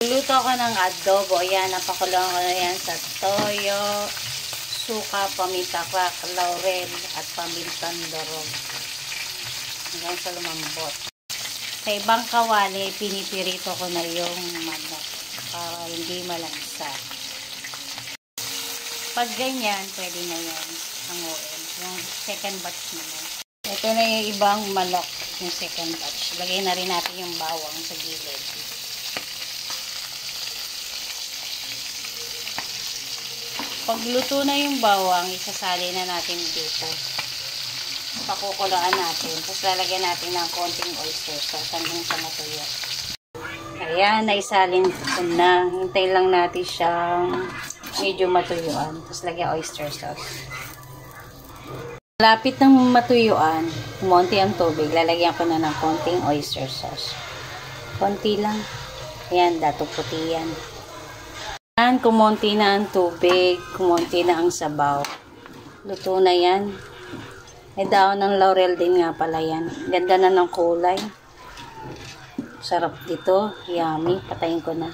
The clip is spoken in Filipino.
Luto ko ng adobo. Ayan, napakuloan ko na yan sa toyo, suka, paminta crack, laurel, at pamintang durog. Hanggang sa lumambot. Sa ibang kawali, pinipirito ko na yung manok para hindi malagsa. Pag ganyan, pwede na yan hanguin. Yung second batch naman. Ito na yung ibang manok, yung second batch. Lagay na rin natin yung bawang sa gilid. Pag luto na yung bawang, isasali na natin dito. Pakukulaan natin. Tapos lalagyan natin ng konting oyster sauce hanggang sa matuyo. Ayan, naisalin ko na. Hintay lang natin siyang medyo matuyuan. Tapos lagyan oyster sauce. Malapit ng matuyuan, kumonti ang tubig. Lalagyan ko na ng konting oyster sauce. Konti lang. Ayan, dato puti yan. Ayan, kumonti na ang tubig. Kumonti na ang sabaw. Luto na yan. May daon ng laurel din nga pala yan. Ganda na ng kulay. Sarap dito. Yummy. Patayin ko na.